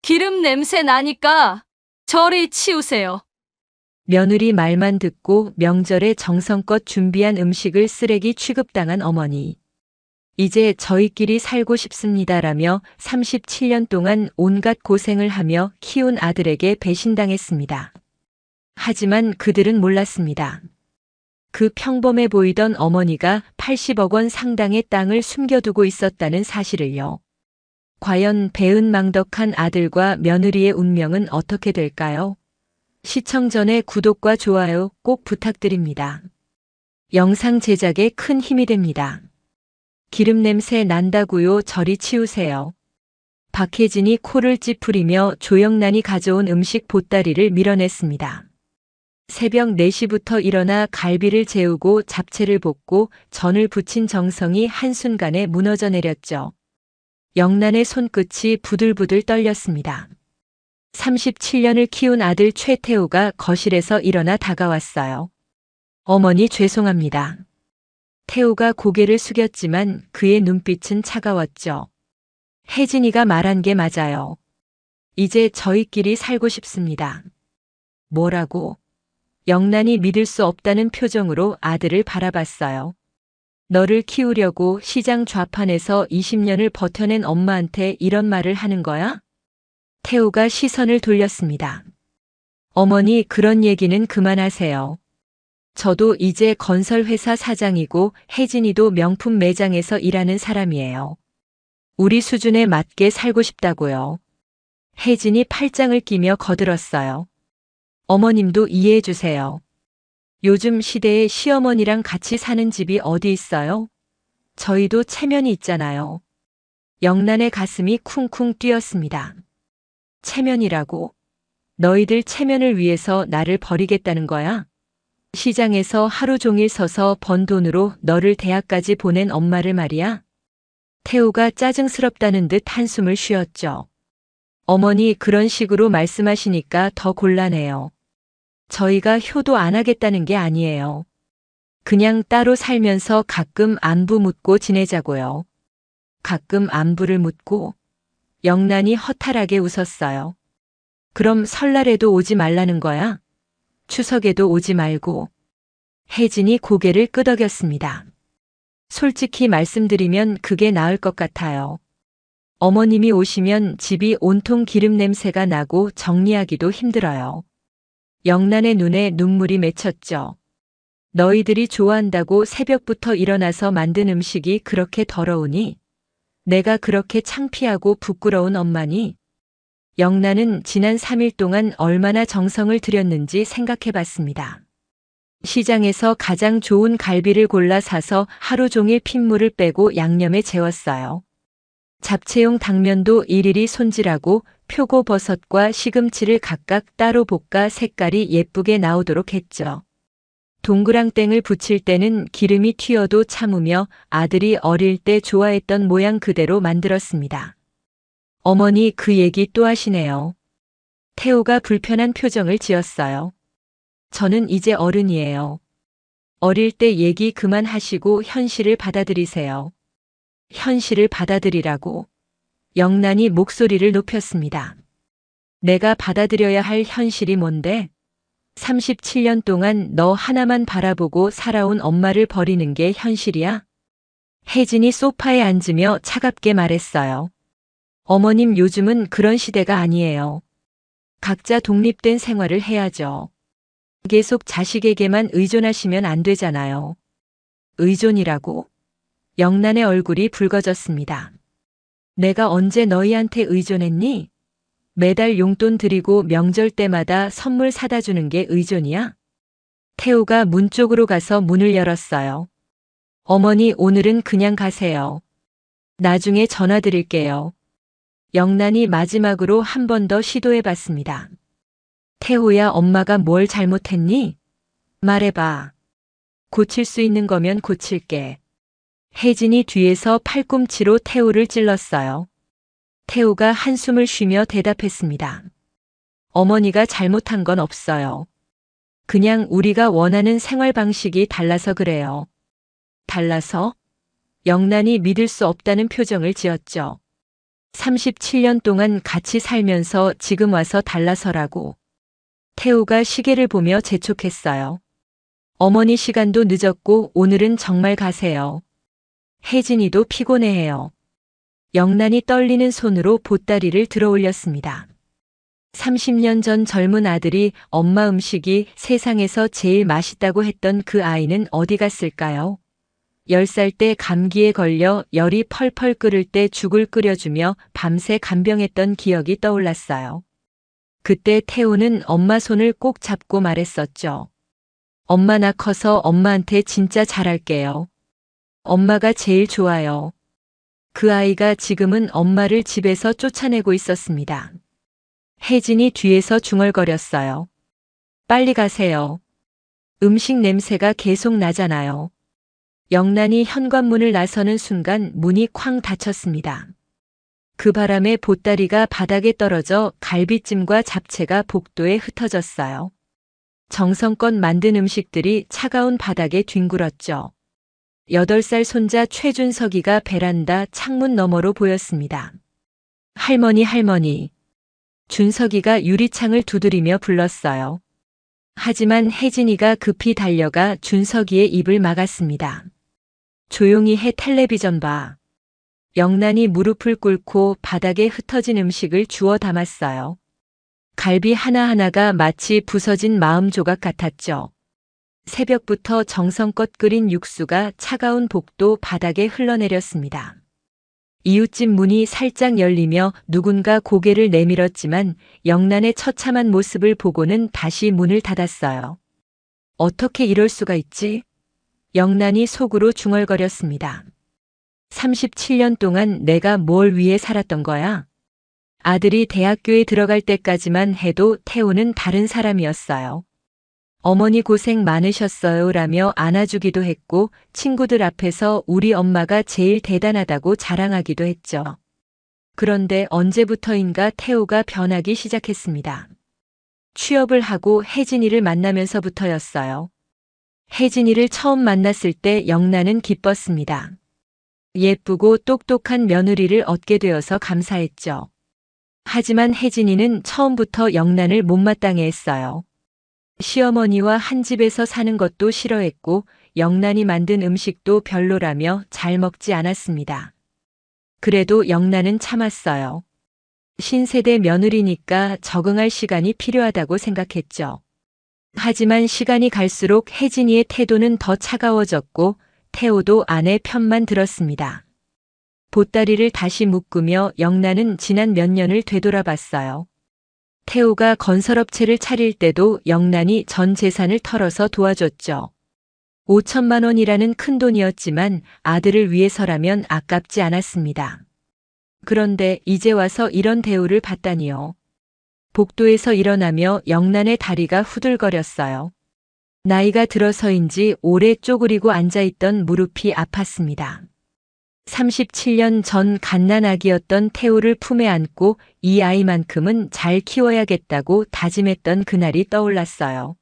기름 냄새 나니까 저리 치우세요. 며느리 말만 듣고 명절에 정성껏 준비한 음식을 쓰레기 취급당한 어머니. 이제 저희끼리 살고 싶습니다라며 37년 동안 온갖 고생을 하며 키운 아들에게 배신당했습니다. 하지만 그들은 몰랐습니다. 그 평범해 보이던 어머니가 80억 원 상당의 땅을 숨겨두고 있었다는 사실을요. 과연 배은망덕한 아들과 며느리의 운명은 어떻게 될까요? 시청 전에 구독과 좋아요 꼭 부탁드립니다. 영상 제작에 큰 힘이 됩니다. 기름 냄새 난다고요. 저리 치우세요. 박혜진이 코를 찌푸리며 조영란이 가져온 음식 보따리를 밀어냈습니다. 새벽 4시부터 일어나 갈비를 재우고 잡채를 볶고 전을 부친 정성이 한순간에 무너져 내렸죠. 영란의 손끝이 부들부들 떨렸습니다. 37년을 키운 아들 최태우가 거실에서 일어나 다가왔어요. 어머니 죄송합니다. 태우가 고개를 숙였지만 그의 눈빛은 차가웠죠. 혜진이가 말한 게 맞아요. 이제 저희끼리 살고 싶습니다. 뭐라고? 영란이 믿을 수 없다는 표정으로 아들을 바라봤어요. 너를 키우려고 시장 좌판에서 20년을 버텨낸 엄마한테 이런 말을 하는 거야? 태우가 시선을 돌렸습니다. 어머니, 그런 얘기는 그만하세요. 저도 이제 건설회사 사장이고 혜진이도 명품 매장에서 일하는 사람이에요. 우리 수준에 맞게 살고 싶다고요. 혜진이 팔짱을 끼며 거들었어요. 어머님도 이해해 주세요. 요즘 시대에 시어머니랑 같이 사는 집이 어디 있어요? 저희도 체면이 있잖아요. 영란의 가슴이 쿵쿵 뛰었습니다. 체면이라고? 너희들 체면을 위해서 나를 버리겠다는 거야? 시장에서 하루 종일 서서 번 돈으로 너를 대학까지 보낸 엄마를 말이야? 태우가 짜증스럽다는 듯 한숨을 쉬었죠. 어머니, 그런 식으로 말씀하시니까 더 곤란해요. 저희가 효도 안 하겠다는 게 아니에요. 그냥 따로 살면서 가끔 안부 묻고 지내자고요. 가끔 안부를 묻고. 영란이 허탈하게 웃었어요. 그럼 설날에도 오지 말라는 거야? 추석에도 오지 말고. 혜진이 고개를 끄덕였습니다. 솔직히 말씀드리면 그게 나을 것 같아요. 어머님이 오시면 집이 온통 기름 냄새가 나고 정리하기도 힘들어요. 영란의 눈에 눈물이 맺혔죠. 너희들이 좋아한다고 새벽부터 일어나서 만든 음식이 그렇게 더러우니? 내가 그렇게 창피하고 부끄러운 엄마니? 영란은 지난 3일 동안 얼마나 정성을 들였는지 생각해 봤습니다. 시장에서 가장 좋은 갈비를 골라 사서 하루 종일 핏물을 빼고 양념에 재웠어요. 잡채용 당면도 일일이 손질하고 표고버섯과 시금치를 각각 따로 볶아 색깔이 예쁘게 나오도록 했죠. 동그랑땡을 부칠 때는 기름이 튀어도 참으며 아들이 어릴 때 좋아했던 모양 그대로 만들었습니다. 어머니, 그 얘기 또 하시네요. 태우가 불편한 표정을 지었어요. 저는 이제 어른이에요. 어릴 때 얘기 그만하시고 현실을 받아들이세요. 현실을 받아들이라고? 영란이 목소리를 높였습니다. 내가 받아들여야 할 현실이 뭔데? 37년 동안 너 하나만 바라보고 살아온 엄마를 버리는 게 현실이야? 혜진이 소파에 앉으며 차갑게 말했어요. 어머님, 요즘은 그런 시대가 아니에요. 각자 독립된 생활을 해야죠. 계속 자식에게만 의존하시면 안 되잖아요. 의존이라고? 영란의 얼굴이 붉어졌습니다. 내가 언제 너희한테 의존했니? 매달 용돈 드리고 명절 때마다 선물 사다 주는 게 의존이야? 태우가 문 쪽으로 가서 문을 열었어요. 어머니, 오늘은 그냥 가세요. 나중에 전화 드릴게요. 영란이 마지막으로 한 번 더 시도해 봤습니다. 태우야, 엄마가 뭘 잘못했니? 말해봐. 고칠 수 있는 거면 고칠게. 혜진이 뒤에서 팔꿈치로 태우를 찔렀어요. 태우가 한숨을 쉬며 대답했습니다. 어머니가 잘못한 건 없어요. 그냥 우리가 원하는 생활 방식이 달라서 그래요. 달라서? 영란이 믿을 수 없다는 표정을 지었죠. 37년 동안 같이 살면서 지금 와서 달라서라고. 태우가 시계를 보며 재촉했어요. 어머니 시간도 늦었고 오늘은 정말 가세요. 혜진이도 피곤해해요. 영란이 떨리는 손으로 보따리를 들어 올렸습니다. 30년 전 젊은 아들이 엄마 음식이 세상에서 제일 맛있다고 했던 그 아이는 어디 갔을까요? 10살 때 감기에 걸려 열이 펄펄 끓을 때 죽을 끓여주며 밤새 간병했던 기억이 떠올랐어요. 그때 태우는 엄마 손을 꼭 잡고 말했었죠. 엄마 나 커서 엄마한테 진짜 잘할게요. 엄마가 제일 좋아요. 그 아이가 지금은 엄마를 집에서 쫓아내고 있었습니다. 혜진이 뒤에서 중얼거렸어요. 빨리 가세요. 음식 냄새가 계속 나잖아요. 영란이 현관문을 나서는 순간 문이 쾅 닫혔습니다. 그 바람에 보따리가 바닥에 떨어져 갈비찜과 잡채가 복도에 흩어졌어요. 정성껏 만든 음식들이 차가운 바닥에 뒹굴었죠. 8살 손자 최준석이가 베란다 창문 너머로 보였습니다. 할머니, 할머니. 준석이가 유리창을 두드리며 불렀어요. 하지만 혜진이가 급히 달려가 준석이의 입을 막았습니다. 조용히 해 텔레비전 봐. 영란이 무릎을 꿇고 바닥에 흩어진 음식을 주워 담았어요. 갈비 하나하나가 마치 부서진 마음 조각 같았죠. 새벽부터 정성껏 끓인 육수가 차가운 복도 바닥에 흘러내렸습니다. 이웃집 문이 살짝 열리며 누군가 고개를 내밀었지만 영란의 처참한 모습을 보고는 다시 문을 닫았어요. 어떻게 이럴 수가 있지? 영란이 속으로 중얼거렸습니다. 37년 동안 내가 뭘 위해 살았던 거야? 아들이 대학교에 들어갈 때까지만 해도 태우는 다른 사람이었어요. 어머니 고생 많으셨어요 라며 안아주기도 했고 친구들 앞에서 우리 엄마가 제일 대단하다고 자랑하기도 했죠. 그런데 언제부터인가 태우가 변하기 시작했습니다. 취업을 하고 혜진이를 만나면서부터였어요. 혜진이를 처음 만났을 때 영란은 기뻤습니다. 예쁘고 똑똑한 며느리를 얻게 되어서 감사했죠. 하지만 혜진이는 처음부터 영란을 못마땅해 했어요. 시어머니와 한 집에서 사는 것도 싫어했고 영란이 만든 음식도 별로라며 잘 먹지 않았습니다. 그래도 영란은 참았어요. 신세대 며느리니까 적응할 시간이 필요하다고 생각했죠. 하지만 시간이 갈수록 혜진이의 태도는 더 차가워졌고 태우도 아내 편만 들었습니다. 보따리를 다시 묶으며 영란은 지난 몇 년을 되돌아봤어요. 태우가 건설업체를 차릴 때도 영란이 전 재산을 털어서 도와줬죠. 5천만 원이라는 큰 돈이었지만 아들을 위해서라면 아깝지 않았습니다. 그런데 이제 와서 이런 대우를 받다니요. 복도에서 일어나며 영란의 다리가 후들거렸어요. 나이가 들어서인지 오래 쪼그리고 앉아있던 무릎이 아팠습니다. 37년 전 갓난아기였던 태우를 품에 안고 이 아이만큼은 잘 키워야겠다고 다짐했던 그날이 떠올랐어요.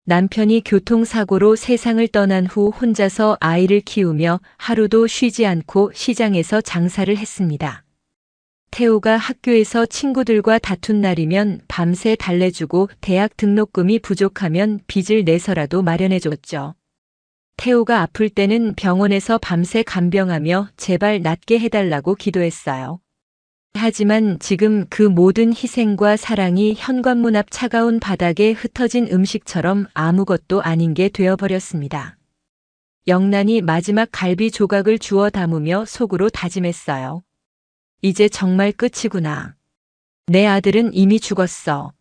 남편이 교통사고로 세상을 떠난 후 혼자서 아이를 키우며 하루도 쉬지 않고 시장에서 장사를 했습니다. 태우가 학교에서 친구들과 다툰 날이면 밤새 달래주고 대학 등록금이 부족하면 빚을 내서라도 마련해줬죠. 태우가 아플 때는 병원에서 밤새 간병하며 제발 낫게 해달라고 기도했어요. 하지만 지금 그 모든 희생과 사랑이 현관문 앞 차가운 바닥에 흩어진 음식처럼 아무것도 아닌 게 되어버렸습니다. 영란이 마지막 갈비 조각을 주워 담으며 속으로 다짐했어요. 이제 정말 끝이구나. 내 아들은 이미 죽었어.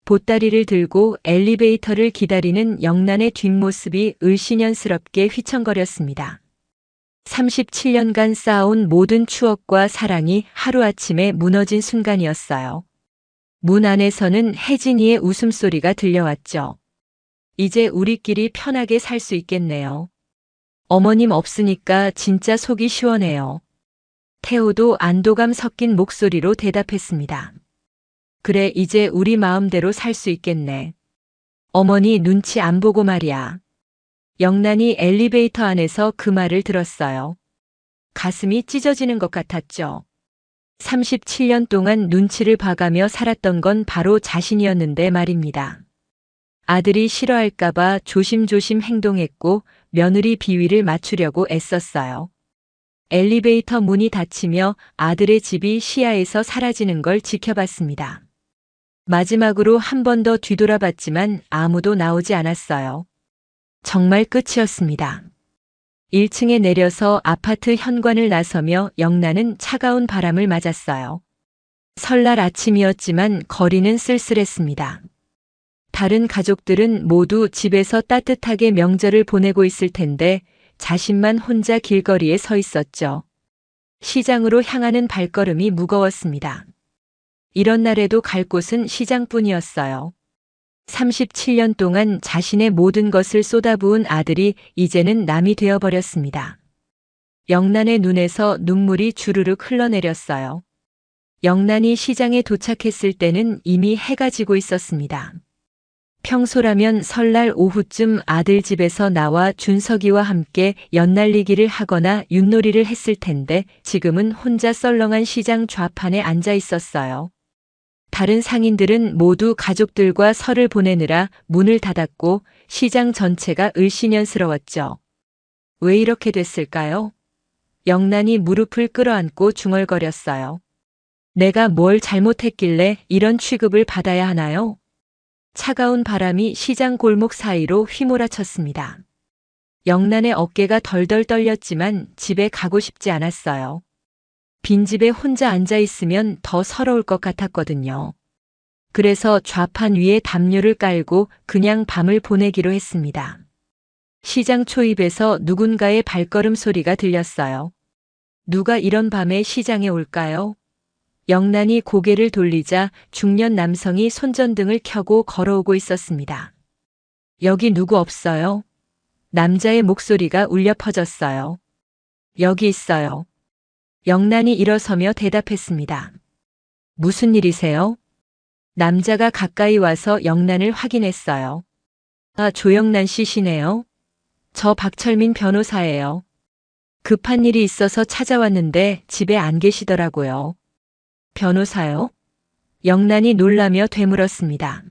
보따리를 들고 엘리베이터를 기다리는 영란의 뒷모습이 을씨년스럽게 휘청거렸습니다. 37년간 쌓아온 모든 추억과 사랑이 하루아침에 무너진 순간이었어요. 문 안에서는 혜진이의 웃음소리가 들려왔죠. 이제 우리끼리 편하게 살 수 있겠네요. 어머님 없으니까 진짜 속이 시원해요. 태우도 안도감 섞인 목소리로 대답했습니다. 그래, 이제 우리 마음대로 살 수 있겠네. 어머니 눈치 안 보고 말이야. 영란이 엘리베이터 안에서 그 말을 들었어요. 가슴이 찢어지는 것 같았죠. 37년 동안 눈치를 봐가며 살았던 건 바로 자신이었는데 말입니다. 아들이 싫어할까봐 조심조심 행동했고 며느리 비위를 맞추려고 애썼어요. 엘리베이터 문이 닫히며 아들의 집이 시야에서 사라지는 걸 지켜봤습니다. 마지막으로 한 번 더 뒤돌아봤지만 아무도 나오지 않았어요. 정말 끝이었습니다. 1층에 내려서 아파트 현관을 나서며 영란은 차가운 바람을 맞았어요. 설날 아침이었지만 거리는 쓸쓸했습니다. 다른 가족들은 모두 집에서 따뜻하게 명절을 보내고 있을 텐데 자신만 혼자 길거리에 서 있었죠. 시장으로 향하는 발걸음이 무거웠습니다. 이런 날에도 갈 곳은 시장뿐이었어요. 37년 동안 자신의 모든 것을 쏟아부은 아들이 이제는 남이 되어버렸습니다. 영란의 눈에서 눈물이 주르륵 흘러내렸어요. 영란이 시장에 도착했을 때는 이미 해가 지고 있었습니다. 평소라면 설날 오후쯤 아들 집에서 나와 준석이와 함께 연날리기를 하거나 윷놀이를 했을 텐데 지금은 혼자 썰렁한 시장 좌판에 앉아 있었어요. 다른 상인들은 모두 가족들과 설을 보내느라 문을 닫았고 시장 전체가 을씨년스러웠죠. 왜 이렇게 됐을까요? 영란이 무릎을 끌어안고 중얼거렸어요. 내가 뭘 잘못했길래 이런 취급을 받아야 하나요? 차가운 바람이 시장 골목 사이로 휘몰아쳤습니다. 영란의 어깨가 덜덜 떨렸지만 집에 가고 싶지 않았어요. 빈집에 혼자 앉아 있으면 더 서러울 것 같았거든요. 그래서 좌판 위에 담요를 깔고 그냥 밤을 보내기로 했습니다. 시장 초입에서 누군가의 발걸음 소리가 들렸어요. 누가 이런 밤에 시장에 올까요? 영란이 고개를 돌리자 중년 남성이 손전등을 켜고 걸어오고 있었습니다. 여기 누구 없어요? 남자의 목소리가 울려 퍼졌어요. 여기 있어요. 영란이 일어서며 대답했습니다. 무슨 일이세요? 남자가 가까이 와서 영란을 확인했어요. 아, 조영란 씨시네요. 저 박철민 변호사예요. 급한 일이 있어서 찾아왔는데 집에 안 계시더라고요. 변호사요? 영란이 놀라며 되물었습니다.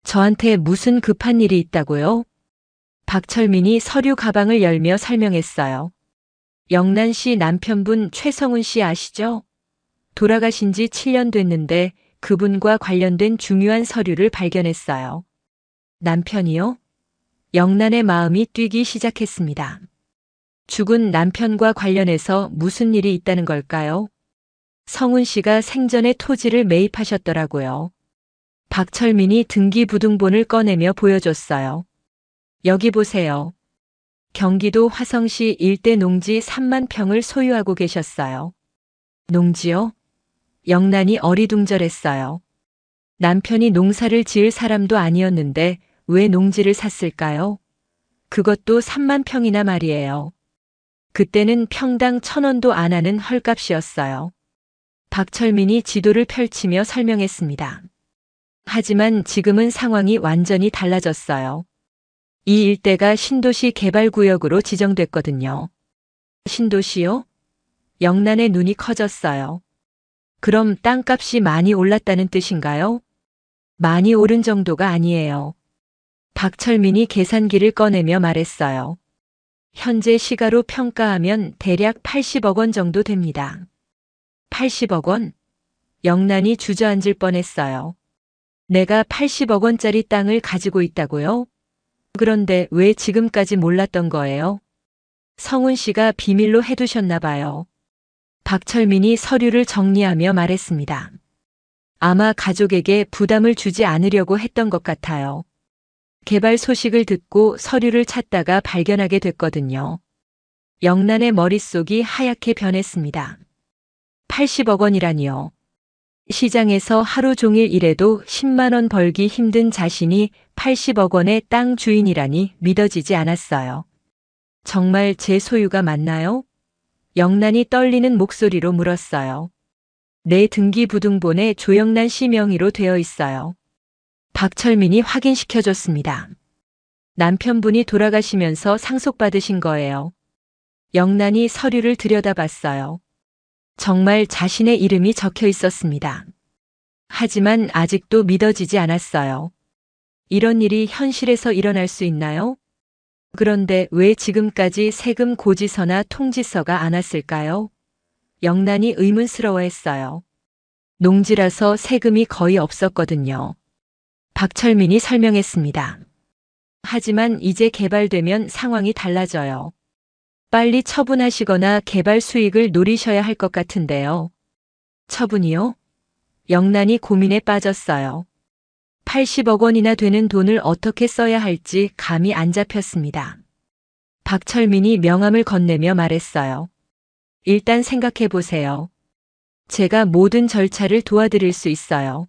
저한테 무슨 급한 일이 있다고요? 박철민이 서류 가방을 열며 설명했어요. 영란 씨 남편분 최성훈 씨 아시죠? 돌아가신 지 7년 됐는데 그분과 관련된 중요한 서류를 발견했어요. 남편이요? 영란의 마음이 뛰기 시작했습니다. 죽은 남편과 관련해서 무슨 일이 있다는 걸까요? 성훈 씨가 생전에 토지를 매입하셨더라고요. 박철민이 등기부등본을 꺼내며 보여줬어요. 여기 보세요. 경기도 화성시 일대 농지 3만 평을 소유하고 계셨어요. 농지요? 영란이 어리둥절했어요. 남편이 농사를 지을 사람도 아니었는데 왜 농지를 샀을까요? 그것도 3만 평이나 말이에요. 그때는 평당 1,000원도 안 하는 헐값이었어요. 박철민이 지도를 펼치며 설명했습니다. 하지만 지금은 상황이 완전히 달라졌어요. 이 일대가 신도시 개발구역으로 지정됐거든요. 신도시요? 영란의 눈이 커졌어요. 그럼 땅값이 많이 올랐다는 뜻인가요? 많이 오른 정도가 아니에요. 박철민이 계산기를 꺼내며 말했어요. 현재 시가로 평가하면 대략 80억 원 정도 됩니다. 80억 원? 영란이 주저앉을 뻔했어요. 내가 80억 원짜리 땅을 가지고 있다고요? 그런데 왜 지금까지 몰랐던 거예요? 성훈 씨가 비밀로 해두셨나 봐요. 박철민이 서류를 정리하며 말했습니다. 아마 가족에게 부담을 주지 않으려고 했던 것 같아요. 개발 소식을 듣고 서류를 찾다가 발견하게 됐거든요. 영란의 머릿속이 하얗게 변했습니다. 80억 원이라니요. 시장에서 하루 종일 일해도 10만 원 벌기 힘든 자신이 80억 원의 땅 주인이라니 믿어지지 않았어요. 정말 제 소유가 맞나요? 영란이 떨리는 목소리로 물었어요. 내 등기부등본에 조영란 씨 명의로 되어 있어요. 박철민이 확인시켜줬습니다. 남편분이 돌아가시면서 상속받으신 거예요. 영란이 서류를 들여다봤어요. 정말 자신의 이름이 적혀 있었습니다. 하지만 아직도 믿어지지 않았어요. 이런 일이 현실에서 일어날 수 있나요? 그런데 왜 지금까지 세금 고지서나 통지서가 안 왔을까요? 영란이 의문스러워했어요. 농지라서 세금이 거의 없었거든요. 박철민이 설명했습니다. 하지만 이제 개발되면 상황이 달라져요. 빨리 처분하시거나 개발 수익을 노리셔야 할 것 같은데요. 처분이요? 영란이 고민에 빠졌어요. 80억 원이나 되는 돈을 어떻게 써야 할지 감이 안 잡혔습니다. 박철민이 명함을 건네며 말했어요. 일단 생각해 보세요. 제가 모든 절차를 도와드릴 수 있어요.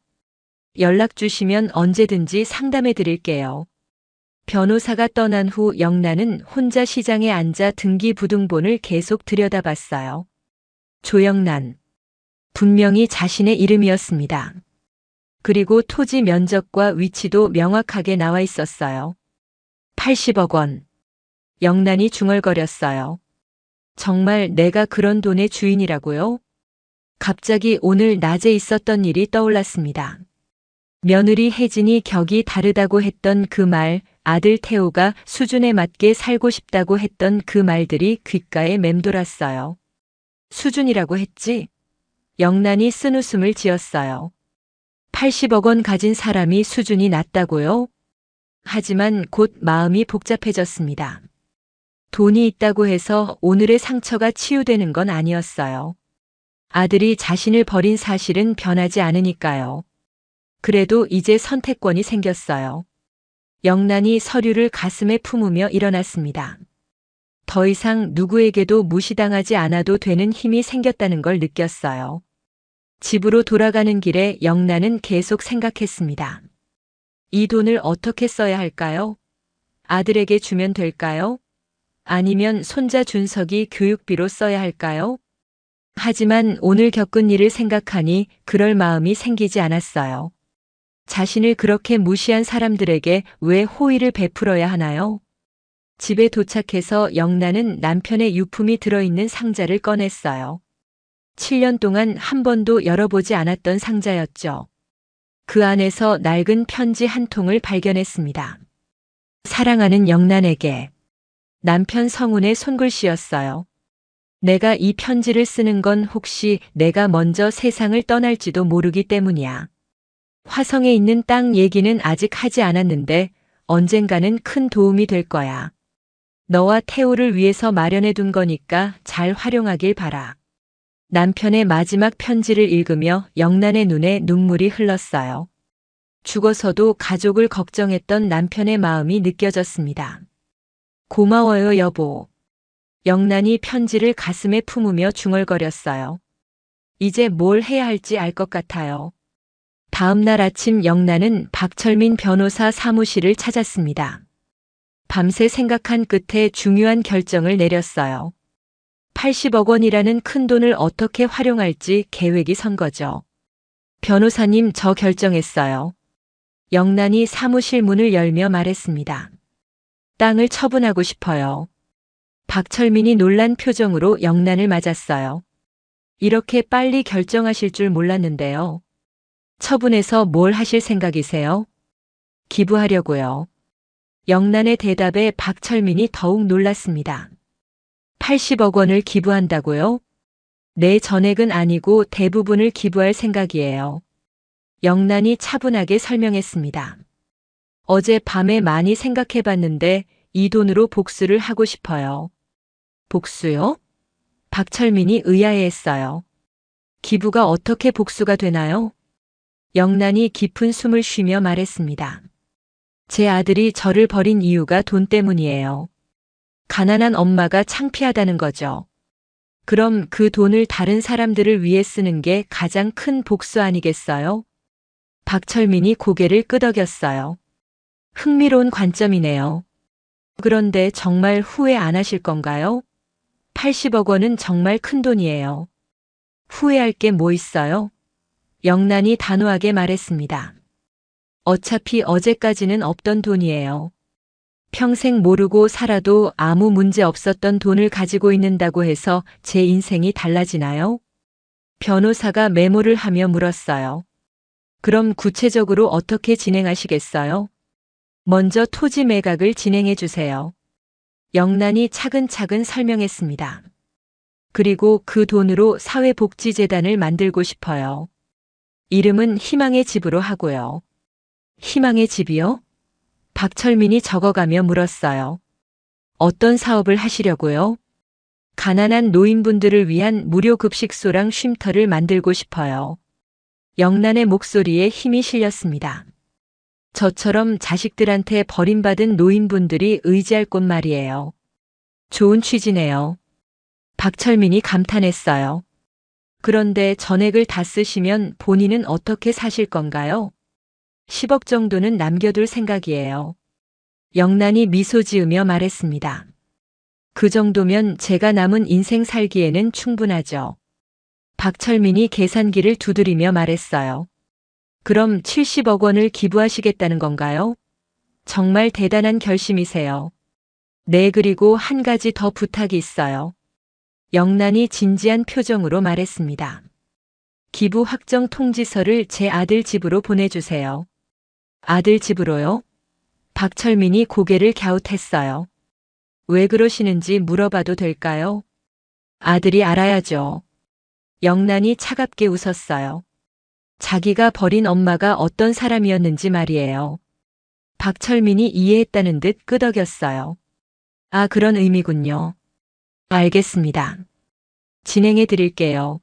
연락 주시면 언제든지 상담해 드릴게요. 변호사가 떠난 후 영란은 혼자 시장에 앉아 등기부등본을 계속 들여다봤어요. 조영란. 분명히 자신의 이름이었습니다. 그리고 토지 면적과 위치도 명확하게 나와 있었어요. 80억 원. 영란이 중얼거렸어요. 정말 내가 그런 돈의 주인이라고요? 갑자기 오늘 낮에 있었던 일이 떠올랐습니다. 며느리 혜진이 격이 다르다고 했던 그 말, 아들 태호가 수준에 맞게 살고 싶다고 했던 그 말들이 귓가에 맴돌았어요. 수준이라고 했지? 영란이 쓴웃음을 지었어요. 80억 원 가진 사람이 수준이 낮다고요? 하지만 곧 마음이 복잡해졌습니다. 돈이 있다고 해서 오늘의 상처가 치유되는 건 아니었어요. 아들이 자신을 버린 사실은 변하지 않으니까요. 그래도 이제 선택권이 생겼어요. 영란이 서류를 가슴에 품으며 일어났습니다. 더 이상 누구에게도 무시당하지 않아도 되는 힘이 생겼다는 걸 느꼈어요. 집으로 돌아가는 길에 영란은 계속 생각했습니다. 이 돈을 어떻게 써야 할까요? 아들에게 주면 될까요? 아니면 손자 준석이 교육비로 써야 할까요? 하지만 오늘 겪은 일을 생각하니 그럴 마음이 생기지 않았어요. 자신을 그렇게 무시한 사람들에게 왜 호의를 베풀어야 하나요? 집에 도착해서 영란은 남편의 유품이 들어있는 상자를 꺼냈어요. 7년 동안 한 번도 열어보지 않았던 상자였죠. 그 안에서 낡은 편지 한 통을 발견했습니다. 사랑하는 영란에게. 남편 성운의 손글씨였어요. 내가 이 편지를 쓰는 건 혹시 내가 먼저 세상을 떠날지도 모르기 때문이야. 화성에 있는 땅 얘기는 아직 하지 않았는데 언젠가는 큰 도움이 될 거야. 너와 태호를 위해서 마련해 둔 거니까 잘 활용하길 바라. 남편의 마지막 편지를 읽으며 영란의 눈에 눈물이 흘렀어요. 죽어서도 가족을 걱정했던 남편의 마음이 느껴졌습니다. 고마워요, 여보. 영란이 편지를 가슴에 품으며 중얼거렸어요. 이제 뭘 해야 할지 알 것 같아요. 다음 날 아침 영란은 박철민 변호사 사무실을 찾았습니다. 밤새 생각한 끝에 중요한 결정을 내렸어요. 80억 원이라는 큰 돈을 어떻게 활용할지 계획이 선 거죠. 변호사님, 저 결정했어요. 영란이 사무실 문을 열며 말했습니다. 땅을 처분하고 싶어요. 박철민이 놀란 표정으로 영란을 맞았어요. 이렇게 빨리 결정하실 줄 몰랐는데요. 처분해서 뭘 하실 생각이세요? 기부하려고요. 영란의 대답에 박철민이 더욱 놀랐습니다. 80억 원을 기부한다고요? 내 전액은 아니고 대부분을 기부할 생각이에요. 영란이 차분하게 설명했습니다. 어제 밤에 많이 생각해봤는데 이 돈으로 복수를 하고 싶어요. 복수요? 박철민이 의아해했어요. 기부가 어떻게 복수가 되나요? 영란이 깊은 숨을 쉬며 말했습니다. 제 아들이 저를 버린 이유가 돈 때문이에요. 가난한 엄마가 창피하다는 거죠. 그럼 그 돈을 다른 사람들을 위해 쓰는 게 가장 큰 복수 아니겠어요? 박철민이 고개를 끄덕였어요. 흥미로운 관점이네요. 그런데 정말 후회 안 하실 건가요? 80억 원은 정말 큰 돈이에요. 후회할 게 뭐 있어요? 영란이 단호하게 말했습니다. 어차피 어제까지는 없던 돈이에요. 평생 모르고 살아도 아무 문제 없었던 돈을 가지고 있는다고 해서 제 인생이 달라지나요? 변호사가 메모를 하며 물었어요. 그럼 구체적으로 어떻게 진행하시겠어요? 먼저 토지 매각을 진행해 주세요. 영란이 차근차근 설명했습니다. 그리고 그 돈으로 사회복지재단을 만들고 싶어요. 이름은 희망의 집으로 하고요. 희망의 집이요? 박철민이 적어가며 물었어요. 어떤 사업을 하시려고요? 가난한 노인분들을 위한 무료 급식소랑 쉼터를 만들고 싶어요. 영란의 목소리에 힘이 실렸습니다. 저처럼 자식들한테 버림받은 노인분들이 의지할 곳 말이에요. 좋은 취지네요. 박철민이 감탄했어요. 그런데 전액을 다 쓰시면 본인은 어떻게 사실 건가요? 10억 정도는 남겨둘 생각이에요. 영란이 미소 지으며 말했습니다. 그 정도면 제가 남은 인생 살기에는 충분하죠. 박철민이 계산기를 두드리며 말했어요. 그럼 70억 원을 기부하시겠다는 건가요? 정말 대단한 결심이세요. 네, 그리고 한 가지 더 부탁이 있어요. 영란이 진지한 표정으로 말했습니다. 기부 확정 통지서를 제 아들 집으로 보내주세요. 아들 집으로요? 박철민이 고개를 갸웃했어요. 왜 그러시는지 물어봐도 될까요? 아들이 알아야죠. 영란이 차갑게 웃었어요. 자기가 버린 엄마가 어떤 사람이었는지 말이에요. 박철민이 이해했다는 듯 끄덕였어요. 아, 그런 의미군요. 알겠습니다. 진행해 드릴게요.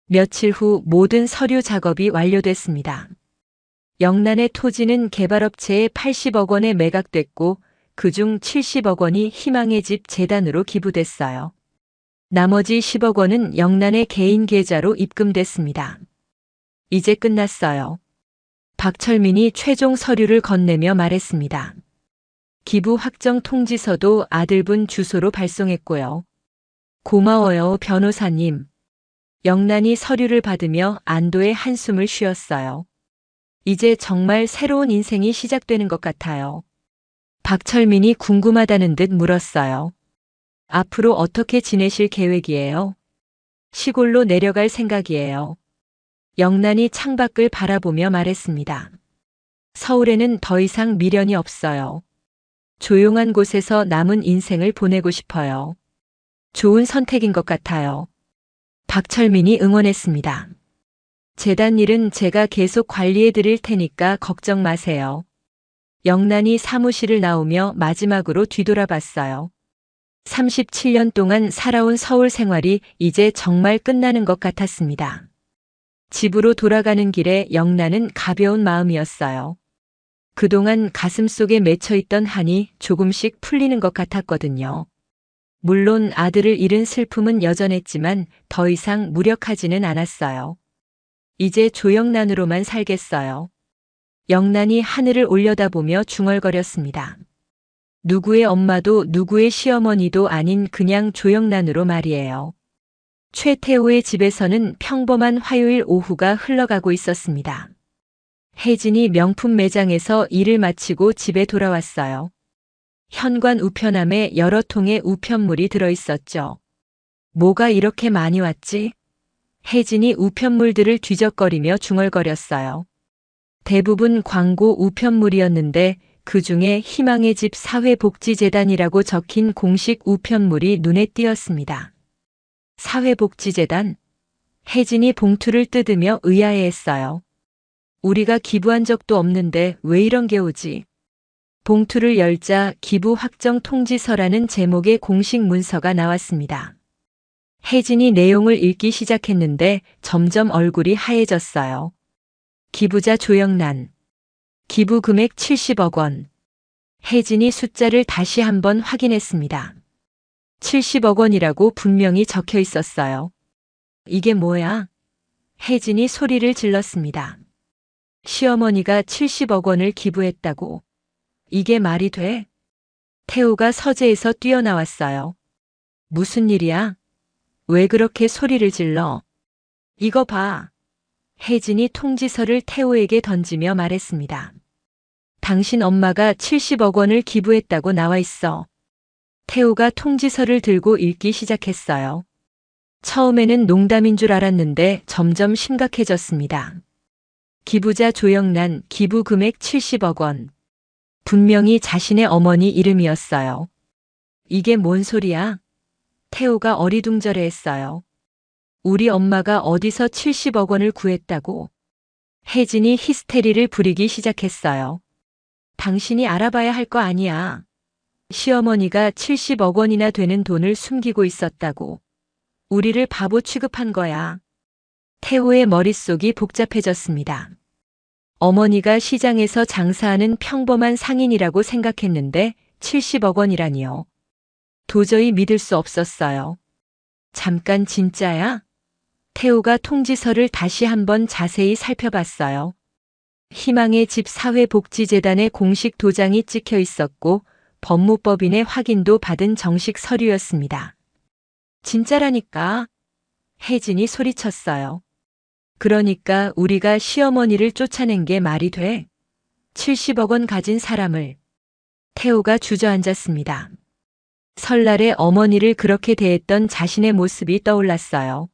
며칠 후 모든 서류 작업이 완료됐습니다. 영란의 토지는 개발업체에 80억 원에 매각됐고 그중 70억 원이 희망의 집 재단으로 기부됐어요. 나머지 10억 원은 영란의 개인 계좌로 입금됐습니다. 이제 끝났어요. 박철민이 최종 서류를 건네며 말했습니다. 기부 확정 통지서도 아들분 주소로 발송했고요. 고마워요, 변호사님. 영란이 서류를 받으며 안도의 한숨을 쉬었어요. 이제 정말 새로운 인생이 시작되는 것 같아요. 박철민이 궁금하다는 듯 물었어요. 앞으로 어떻게 지내실 계획이에요? 시골로 내려갈 생각이에요. 영란이 창밖을 바라보며 말했습니다. 서울에는 더 이상 미련이 없어요. 조용한 곳에서 남은 인생을 보내고 싶어요. 좋은 선택인 것 같아요. 박철민이 응원했습니다. 재단 일은 제가 계속 관리해 드릴 테니까 걱정 마세요. 영란이 사무실을 나오며 마지막으로 뒤돌아봤어요. 37년 동안 살아온 서울 생활이 이제 정말 끝나는 것 같았습니다. 집으로 돌아가는 길에 영란은 가벼운 마음이었어요. 그동안 가슴속에 맺혀있던 한이 조금씩 풀리는 것 같았거든요. 물론 아들을 잃은 슬픔은 여전했지만 더 이상 무력하지는 않았어요. 이제 조영란으로만 살겠어요. 영란이 하늘을 올려다보며 중얼거렸습니다. 누구의 엄마도 누구의 시어머니도 아닌 그냥 조영란으로 말이에요. 최태호의 집에서는 평범한 화요일 오후가 흘러가고 있었습니다. 혜진이 명품 매장에서 일을 마치고 집에 돌아왔어요. 현관 우편함에 여러 통의 우편물이 들어있었죠. 뭐가 이렇게 많이 왔지? 혜진이 우편물들을 뒤적거리며 중얼거렸어요. 대부분 광고 우편물이었는데 그 중에 희망의 집 사회복지재단이라고 적힌 공식 우편물이 눈에 띄었습니다. 사회복지재단? 혜진이 봉투를 뜯으며 의아해했어요. 우리가 기부한 적도 없는데 왜 이런 게 오지? 봉투를 열자 기부 확정 통지서라는 제목의 공식 문서가 나왔습니다. 혜진이 내용을 읽기 시작했는데 점점 얼굴이 하얘졌어요. 기부자 조영란. 기부 금액 70억 원. 혜진이 숫자를 다시 한번 확인했습니다. 70억 원이라고 분명히 적혀 있었어요. 이게 뭐야? 혜진이 소리를 질렀습니다. 시어머니가 70억 원을 기부했다고. 이게 말이 돼? 태호가 서재에서 뛰어나왔어요. 무슨 일이야? 왜 그렇게 소리를 질러? 이거 봐. 혜진이 통지서를 태호에게 던지며 말했습니다. 당신 엄마가 70억 원을 기부했다고 나와 있어. 태호가 통지서를 들고 읽기 시작했어요. 처음에는 농담인 줄 알았는데 점점 심각해졌습니다. 기부자 조영란, 기부 금액 70억 원. 분명히 자신의 어머니 이름이었어요. 이게 뭔 소리야? 태호가 어리둥절해했어요. 우리 엄마가 어디서 70억 원을 구했다고? 혜진이 히스테리를 부리기 시작했어요. 당신이 알아봐야 할 거 아니야. 시어머니가 70억 원이나 되는 돈을 숨기고 있었다고. 우리를 바보 취급한 거야. 태호의 머릿속이 복잡해졌습니다. 어머니가 시장에서 장사하는 평범한 상인이라고 생각했는데 70억 원이라니요. 도저히 믿을 수 없었어요. 잠깐 진짜야? 태호가 통지서를 다시 한번 자세히 살펴봤어요. 희망의 집 사회복지재단의 공식 도장이 찍혀 있었고 법무법인의 확인도 받은 정식 서류였습니다. 진짜라니까. 혜진이 소리쳤어요. 그러니까 우리가 시어머니를 쫓아낸 게 말이 돼? 70억 원 가진 사람을. 태호가 주저앉았습니다. 설날에 어머니를 그렇게 대했던 자신의 모습이 떠올랐어요.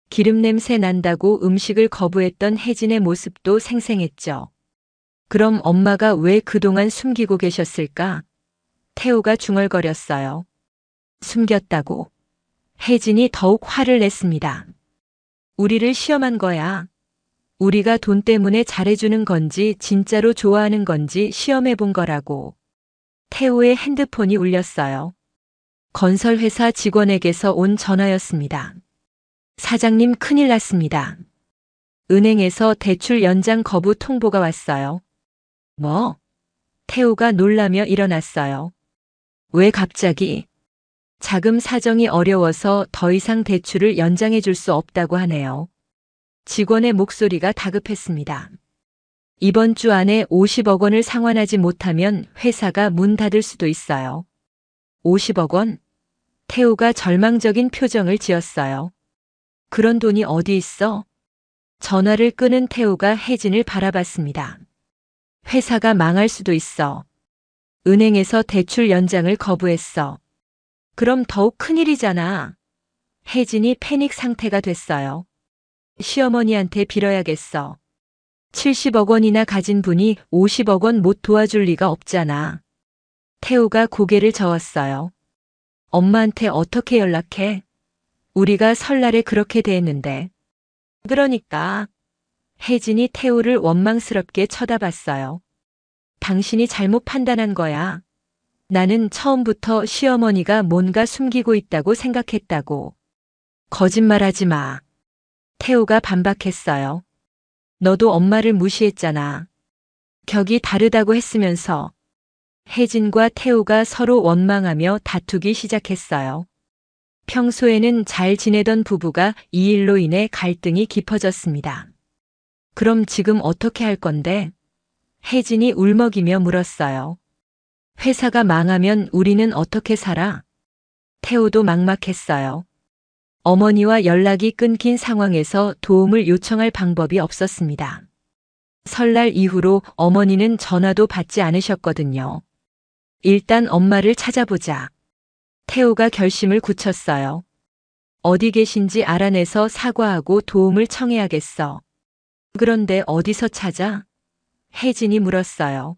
기름 냄새 난다고 음식을 거부했던 혜진의 모습도 생생했죠. 그럼 엄마가 왜 그동안 숨기고 계셨을까? 태호가 중얼거렸어요. 숨겼다고. 혜진이 더욱 화를 냈습니다. 우리를 시험한 거야. 우리가 돈 때문에 잘해주는 건지 진짜로 좋아하는 건지 시험해 본 거라고. 태호의 핸드폰이 울렸어요. 건설회사 직원에게서 온 전화였습니다. 사장님 큰일 났습니다. 은행에서 대출 연장 거부 통보가 왔어요. 뭐? 태호가 놀라며 일어났어요. 왜 갑자기? 자금 사정이 어려워서 더 이상 대출을 연장해 줄 수 없다고 하네요. 직원의 목소리가 다급했습니다. 이번 주 안에 50억 원을 상환하지 못하면 회사가 문 닫을 수도 있어요. 50억 원? 태호가 절망적인 표정을 지었어요. 그런 돈이 어디 있어? 전화를 끊은 태호가 혜진을 바라봤습니다. 회사가 망할 수도 있어. 은행에서 대출 연장을 거부했어. 그럼 더욱 큰일이잖아. 혜진이 패닉 상태가 됐어요. 시어머니한테 빌어야겠어. 70억 원이나 가진 분이 50억 원 못 도와줄 리가 없잖아. 태호가 고개를 저었어요. 엄마한테 어떻게 연락해? 우리가 설날에 그렇게 대했는데. 그러니까. 혜진이 태호를 원망스럽게 쳐다봤어요. 당신이 잘못 판단한 거야. 나는 처음부터 시어머니가 뭔가 숨기고 있다고 생각했다고. 거짓말하지 마. 태호가 반박했어요. 너도 엄마를 무시했잖아. 격이 다르다고 했으면서. 혜진과 태호가 서로 원망하며 다투기 시작했어요. 평소에는 잘 지내던 부부가 이 일로 인해 갈등이 깊어졌습니다. 그럼 지금 어떻게 할 건데? 혜진이 울먹이며 물었어요. 회사가 망하면 우리는 어떻게 살아? 태호도 막막했어요. 어머니와 연락이 끊긴 상황에서 도움을 요청할 방법이 없었습니다. 설날 이후로 어머니는 전화도 받지 않으셨거든요. 일단 엄마를 찾아보자. 태호가 결심을 굳혔어요. 어디 계신지 알아내서 사과하고 도움을 청해야겠어. 그런데 어디서 찾아? 혜진이 물었어요.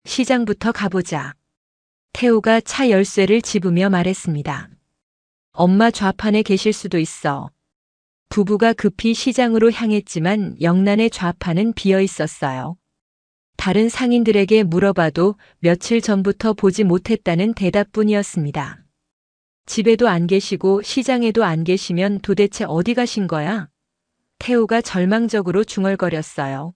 시장부터 가보자. 태호가 차 열쇠를 집으며 말했습니다. 엄마 좌판에 계실 수도 있어. 부부가 급히 시장으로 향했지만 영란의 좌판은 비어 있었어요. 다른 상인들에게 물어봐도 며칠 전부터 보지 못했다는 대답뿐이었습니다. 집에도 안 계시고 시장에도 안 계시면 도대체 어디 가신 거야? 태호가 절망적으로 중얼거렸어요.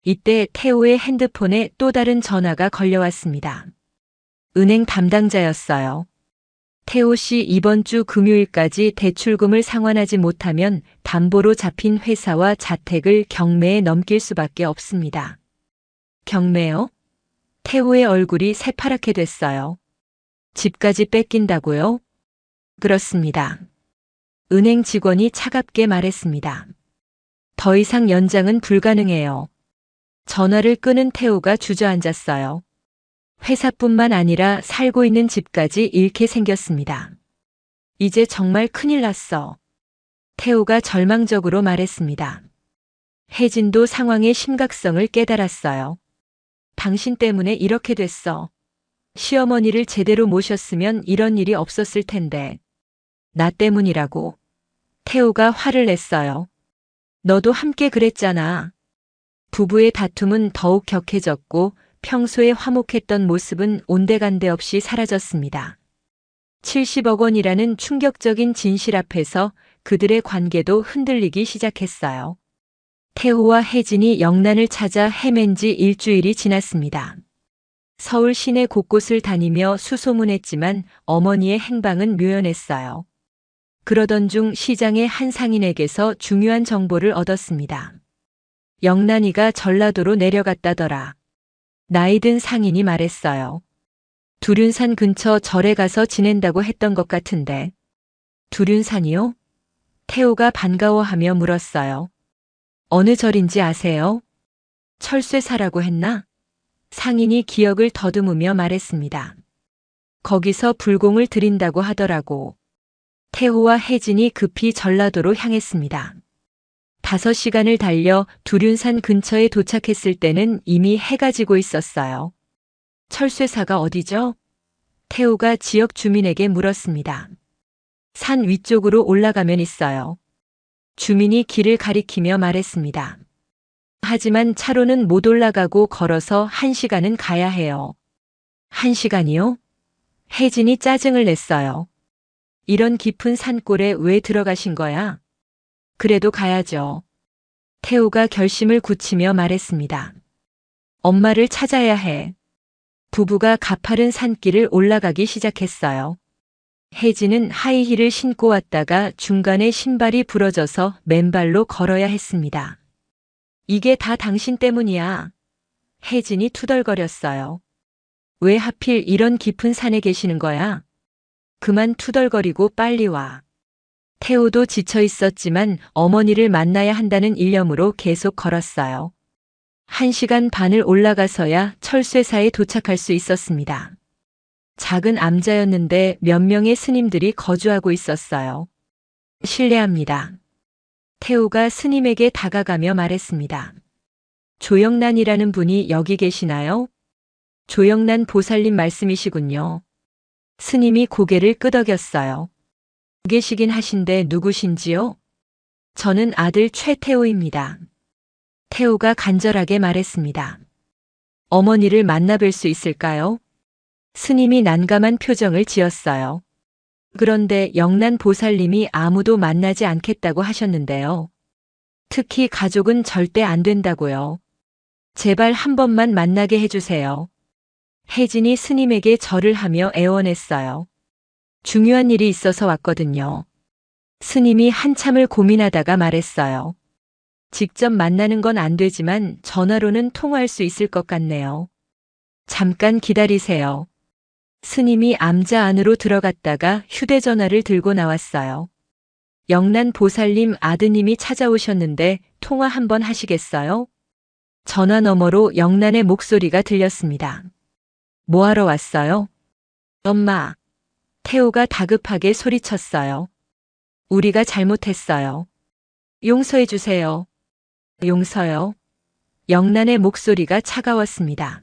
이때 태호의 핸드폰에 또 다른 전화가 걸려왔습니다. 은행 담당자였어요. 태호 씨 이번 주 금요일까지 대출금을 상환하지 못하면 담보로 잡힌 회사와 자택을 경매에 넘길 수밖에 없습니다. 경매요? 태호의 얼굴이 새파랗게 됐어요. 집까지 뺏긴다고요? 그렇습니다. 은행 직원이 차갑게 말했습니다. 더 이상 연장은 불가능해요. 전화를 끊은 태호가 주저앉았어요. 회사뿐만 아니라 살고 있는 집까지 잃게 생겼습니다. 이제 정말 큰일 났어. 태호가 절망적으로 말했습니다. 혜진도 상황의 심각성을 깨달았어요. 당신 때문에 이렇게 됐어. 시어머니를 제대로 모셨으면 이런 일이 없었을 텐데. 나 때문이라고. 태호가 화를 냈어요. 너도 함께 그랬잖아. 부부의 다툼은 더욱 격해졌고 평소에 화목했던 모습은 온데간데 없이 사라졌습니다. 70억 원이라는 충격적인 진실 앞에서 그들의 관계도 흔들리기 시작했어요. 태호와 혜진이 영란을 찾아 헤맨 지 일주일이 지났습니다. 서울 시내 곳곳을 다니며 수소문했지만 어머니의 행방은 묘연했어요. 그러던 중 시장의 한 상인에게서 중요한 정보를 얻었습니다. 영란이가 전라도로 내려갔다더라. 나이든 상인이 말했어요. 두륜산 근처 절에 가서 지낸다고 했던 것 같은데. 두륜산이요? 태호가 반가워하며 물었어요. 어느 절인지 아세요? 철쇠사라고 했나? 상인이 기억을 더듬으며 말했습니다. 거기서 불공을 드린다고 하더라고. 태호와 혜진이 급히 전라도로 향했습니다. 5시간을 달려 두륜산 근처에 도착했을 때는 이미 해가 지고 있었어요. 철쇠사가 어디죠? 태호가 지역 주민에게 물었습니다. 산 위쪽으로 올라가면 있어요. 주민이 길을 가리키며 말했습니다. 하지만 차로는 못 올라가고 걸어서 1시간은 가야 해요. 1시간이요? 혜진이 짜증을 냈어요. 이런 깊은 산골에 왜 들어가신 거야? 그래도 가야죠. 태호가 결심을 굳히며 말했습니다. 엄마를 찾아야 해. 부부가 가파른 산길을 올라가기 시작했어요. 혜진은 하이힐을 신고 왔다가 중간에 신발이 부러져서 맨발로 걸어야 했습니다. 이게 다 당신 때문이야. 혜진이 투덜거렸어요. 왜 하필 이런 깊은 산에 계시는 거야? 그만 투덜거리고 빨리 와. 태호도 지쳐 있었지만 어머니를 만나야 한다는 일념으로 계속 걸었어요. 1시간 반을 올라가서야 철쇠사에 도착할 수 있었습니다. 작은 암자였는데 몇 명의 스님들이 거주하고 있었어요. 실례합니다. 태호가 스님에게 다가가며 말했습니다. 조영란이라는 분이 여기 계시나요? 조영란 보살님 말씀이시군요. 스님이 고개를 끄덕였어요. 계시긴 하신데 누구신지요? 저는 아들 최태호입니다. 태호가 간절하게 말했습니다. 어머니를 만나뵐 수 있을까요? 스님이 난감한 표정을 지었어요. 그런데 영란 보살님이 아무도 만나지 않겠다고 하셨는데요. 특히 가족은 절대 안 된다고요. 제발 한 번만 만나게 해주세요. 혜진이 스님에게 절을 하며 애원했어요. 중요한 일이 있어서 왔거든요. 스님이 한참을 고민하다가 말했어요. 직접 만나는 건 안 되지만 전화로는 통화할 수 있을 것 같네요. 잠깐 기다리세요. 스님이 암자 안으로 들어갔다가 휴대전화를 들고 나왔어요. 영란 보살님 아드님이 찾아오셨는데 통화 한번 하시겠어요? 전화 너머로 영란의 목소리가 들렸습니다. 뭐하러 왔어요? 엄마. 태호가 다급하게 소리쳤어요. 우리가 잘못했어요. 용서해 주세요. 용서요? 영란의 목소리가 차가웠습니다.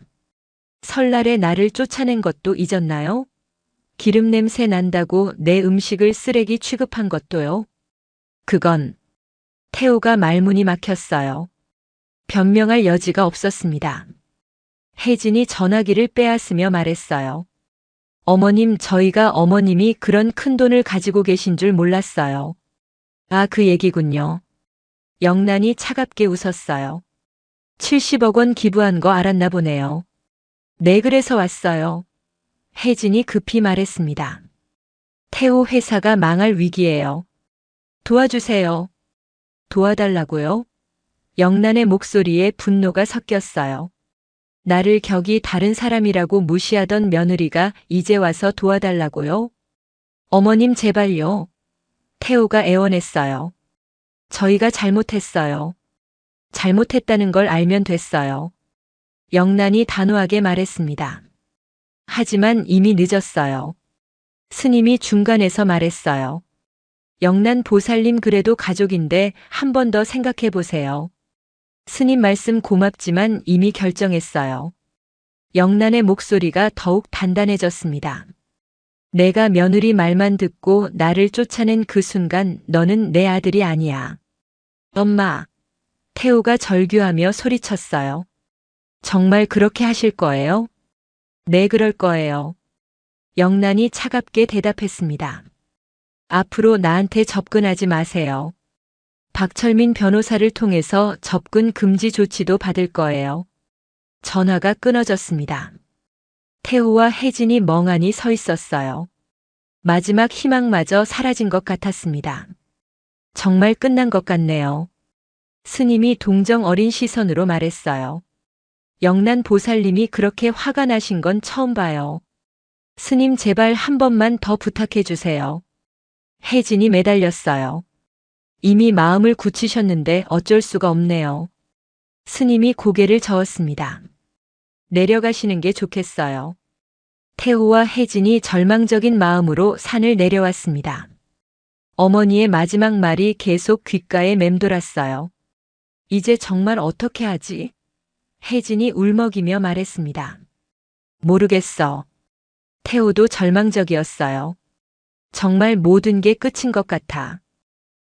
설날에 나를 쫓아낸 것도 잊었나요? 기름 냄새 난다고 내 음식을 쓰레기 취급한 것도요? 그건 태호가 말문이 막혔어요. 변명할 여지가 없었습니다. 혜진이 전화기를 빼앗으며 말했어요. 어머님, 저희가 어머님이 그런 큰 돈을 가지고 계신 줄 몰랐어요. 아, 그 얘기군요. 영란이 차갑게 웃었어요. 70억 원 기부한 거 알았나 보네요. 네, 그래서 왔어요. 혜진이 급히 말했습니다. 태호 회사가 망할 위기예요. 도와주세요. 도와달라고요? 영란의 목소리에 분노가 섞였어요. 나를 격이 다른 사람이라고 무시하던 며느리가 이제 와서 도와달라고요? 어머님 제발요. 태호가 애원했어요. 저희가 잘못했어요. 잘못했다는 걸 알면 됐어요. 영란이 단호하게 말했습니다. 하지만 이미 늦었어요. 스님이 중간에서 말했어요. 영란 보살님 그래도 가족인데 한 번 더 생각해 보세요. 스님 말씀 고맙지만 이미 결정했어요. 영란의 목소리가 더욱 단단해졌습니다. 내가 며느리 말만 듣고 나를 쫓아낸 그 순간 너는 내 아들이 아니야. 엄마. 태호가 절규하며 소리쳤어요. 정말 그렇게 하실 거예요? 네, 그럴 거예요. 영란이 차갑게 대답했습니다. 앞으로 나한테 접근하지 마세요. 박철민 변호사를 통해서 접근 금지 조치도 받을 거예요. 전화가 끊어졌습니다. 태호와 혜진이 멍하니 서 있었어요. 마지막 희망마저 사라진 것 같았습니다. 정말 끝난 것 같네요. 스님이 동정 어린 시선으로 말했어요. 영란 보살님이 그렇게 화가 나신 건 처음 봐요. 스님 제발 한 번만 더 부탁해 주세요. 혜진이 매달렸어요. 이미 마음을 굳히셨는데 어쩔 수가 없네요. 스님이 고개를 저었습니다. 내려가시는 게 좋겠어요. 태호와 혜진이 절망적인 마음으로 산을 내려왔습니다. 어머니의 마지막 말이 계속 귓가에 맴돌았어요. 이제 정말 어떻게 하지? 혜진이 울먹이며 말했습니다. 모르겠어. 태호도 절망적이었어요. 정말 모든 게 끝인 것 같아.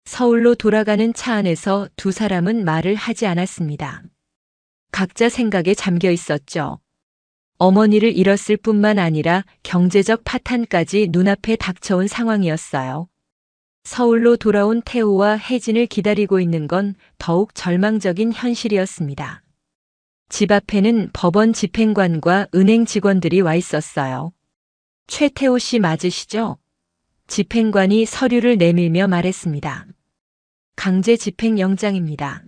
서울로 돌아가는 차 안에서 두 사람은 말을 하지 않았습니다. 각자 생각에 잠겨 있었죠. 어머니를 잃었을 뿐만 아니라 경제적 파탄까지 눈앞에 닥쳐온 상황이었어요. 서울로 돌아온 태호와 혜진을 기다리고 있는 건 더욱 절망적인 현실이었습니다. 집 앞에는 법원 집행관과 은행 직원들이 와 있었어요. 최태호 씨 맞으시죠? 집행관이 서류를 내밀며 말했습니다. 강제 집행영장입니다.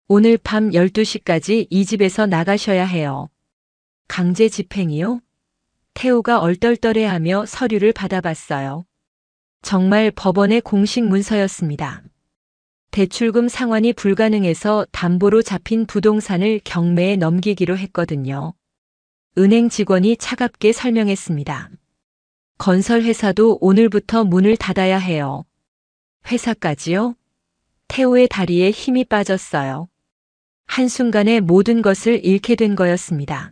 오늘 밤 12시까지 이 집에서 나가셔야 해요. 강제 집행이요? 태호가 얼떨떨해하며 서류를 받아봤어요. 정말 법원의 공식 문서였습니다. 대출금 상환이 불가능해서 담보로 잡힌 부동산을 경매에 넘기기로 했거든요. 은행 직원이 차갑게 설명했습니다. 건설회사도 오늘부터 문을 닫아야 해요. 회사까지요? 태호의 다리에 힘이 빠졌어요. 한순간에 모든 것을 잃게 된 거였습니다.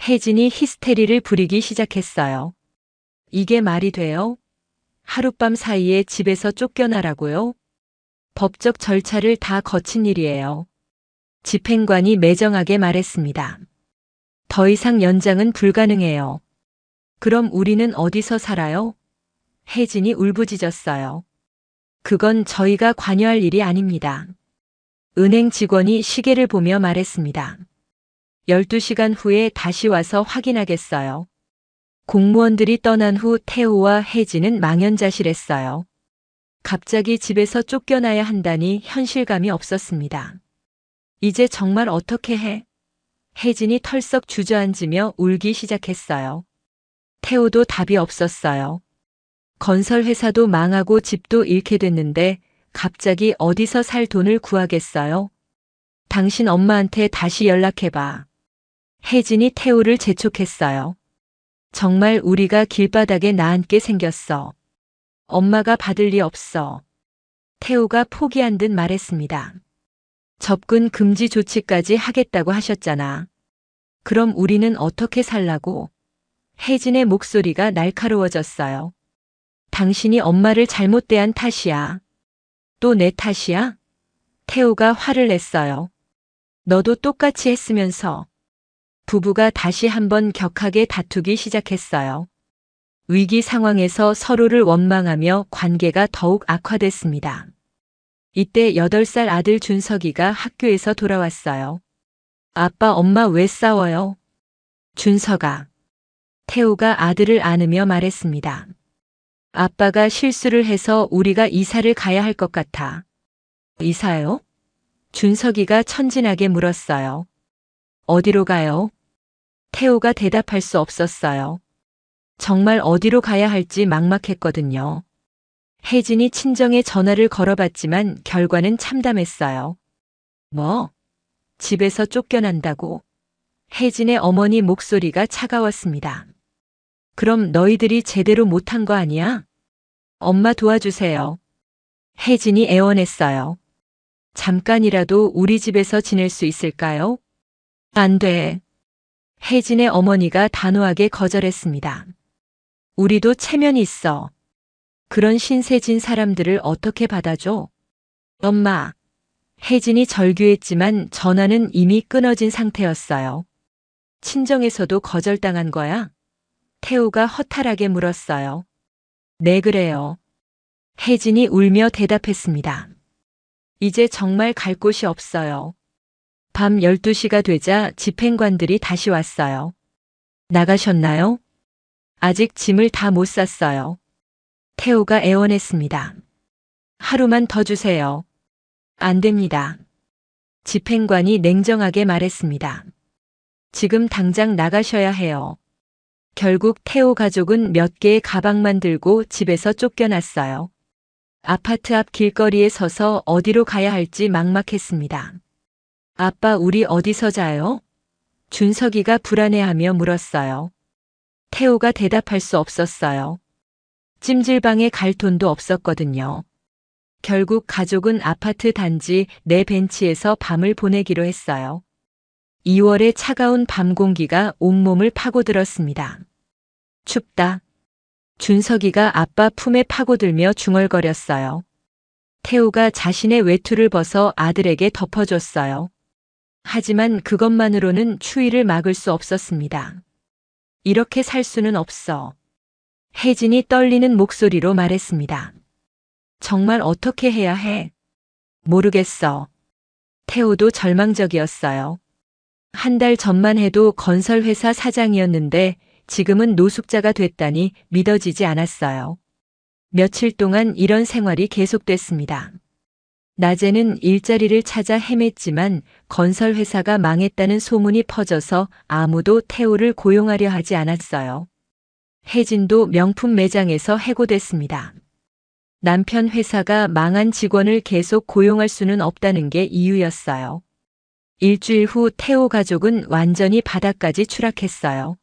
혜진이 히스테리를 부리기 시작했어요. 이게 말이 돼요? 하룻밤 사이에 집에서 쫓겨나라고요? 법적 절차를 다 거친 일이에요. 집행관이 매정하게 말했습니다. 더 이상 연장은 불가능해요. 그럼 우리는 어디서 살아요? 혜진이 울부짖었어요. 그건 저희가 관여할 일이 아닙니다. 은행 직원이 시계를 보며 말했습니다. 12시간 후에 다시 와서 확인하겠어요. 공무원들이 떠난 후 태호와 혜진은 망연자실했어요. 갑자기 집에서 쫓겨나야 한다니 현실감이 없었습니다. 이제 정말 어떻게 해? 혜진이 털썩 주저앉으며 울기 시작했어요. 태호도 답이 없었어요. 건설회사도 망하고 집도 잃게 됐는데 갑자기 어디서 살 돈을 구하겠어요? 당신 엄마한테 다시 연락해봐. 혜진이 태호를 재촉했어요. 정말 우리가 길바닥에 나앉게 생겼어. 엄마가 받을 리 없어. 태호가 포기한 듯 말했습니다. 접근 금지 조치까지 하겠다고 하셨잖아. 그럼 우리는 어떻게 살라고? 혜진의 목소리가 날카로워졌어요. 당신이 엄마를 잘못 대한 탓이야. 또 내 탓이야? 태호가 화를 냈어요. 너도 똑같이 했으면서. 부부가 다시 한번 격하게 다투기 시작했어요. 위기 상황에서 서로를 원망하며 관계가 더욱 악화됐습니다. 이때 8살 아들 준석이가 학교에서 돌아왔어요. 아빠, 엄마 왜 싸워요? 준석아. 태호가 아들을 안으며 말했습니다. 아빠가 실수를 해서 우리가 이사를 가야 할 것 같아. 이사요? 준석이가 천진하게 물었어요. 어디로 가요? 태호가 대답할 수 없었어요. 정말 어디로 가야 할지 막막했거든요. 혜진이 친정에 전화를 걸어봤지만 결과는 참담했어요. 뭐? 집에서 쫓겨난다고? 혜진의 어머니 목소리가 차가웠습니다. 그럼 너희들이 제대로 못한 거 아니야? 엄마 도와주세요. 혜진이 애원했어요. 잠깐이라도 우리 집에서 지낼 수 있을까요? 안 돼. 혜진의 어머니가 단호하게 거절했습니다. 우리도 체면이 있어. 그런 신세진 사람들을 어떻게 받아줘? 엄마. 혜진이 절규했지만 전화는 이미 끊어진 상태였어요. 친정에서도 거절당한 거야? 태우가 허탈하게 물었어요. 네, 그래요. 혜진이 울며 대답했습니다. 이제 정말 갈 곳이 없어요. 밤 12시가 되자 집행관들이 다시 왔어요. 나가셨나요? 아직 짐을 다 못 쌌어요. 태우가 애원했습니다. 하루만 더 주세요. 안 됩니다. 집행관이 냉정하게 말했습니다. 지금 당장 나가셔야 해요. 결국 태우 가족은 몇 개의 가방만 들고 집에서 쫓겨났어요. 아파트 앞 길거리에 서서 어디로 가야 할지 막막했습니다. 아빠, 우리 어디서 자요? 준석이가 불안해하며 물었어요. 태우가 대답할 수 없었어요. 찜질방에 갈 돈도 없었거든요. 결국 가족은 아파트 단지 내 벤치에서 밤을 보내기로 했어요. 2월의 차가운 밤 공기가 온몸을 파고들었습니다. 춥다. 준석이가 아빠 품에 파고들며 중얼거렸어요. 태우가 자신의 외투를 벗어 아들에게 덮어줬어요. 하지만 그것만으로는 추위를 막을 수 없었습니다. 이렇게 살 수는 없어. 혜진이 떨리는 목소리로 말했습니다. 정말 어떻게 해야 해? 모르겠어. 태우도 절망적이었어요. 한 달 전만 해도 건설회사 사장이었는데 지금은 노숙자가 됐다니 믿어지지 않았어요. 며칠 동안 이런 생활이 계속됐습니다. 낮에는 일자리를 찾아 헤맸지만 건설회사가 망했다는 소문이 퍼져서 아무도 태우를 고용하려 하지 않았어요. 혜진도 명품 매장에서 해고됐습니다. 남편 회사가 망한 직원을 계속 고용할 수는 없다는 게 이유였어요. 일주일 후 태우 가족은 완전히 바닥까지 추락했어요.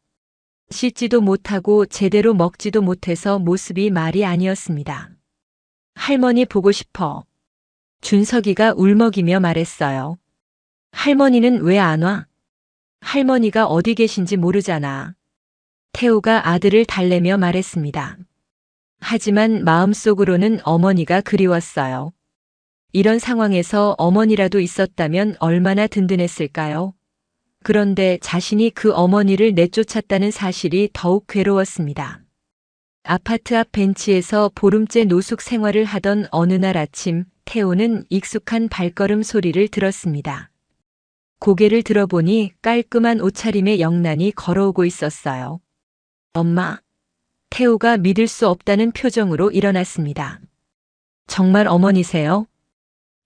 씻지도 못하고 제대로 먹지도 못해서 모습이 말이 아니었습니다. 할머니 보고 싶어. 준석이가 울먹이며 말했어요. 할머니는 왜 안 와? 할머니가 어디 계신지 모르잖아. 태우가 아들을 달래며 말했습니다. 하지만 마음속으로는 어머니가 그리웠어요. 이런 상황에서 어머니라도 있었다면 얼마나 든든했을까요? 그런데 자신이 그 어머니를 내쫓았다는 사실이 더욱 괴로웠습니다. 아파트 앞 벤치에서 보름째 노숙 생활을 하던 어느 날 아침, 태우는 익숙한 발걸음 소리를 들었습니다. 고개를 들어보니 깔끔한 옷차림의 영란이 걸어오고 있었어요. 엄마. 태우가 믿을 수 없다는 표정으로 일어났습니다. 정말 어머니세요?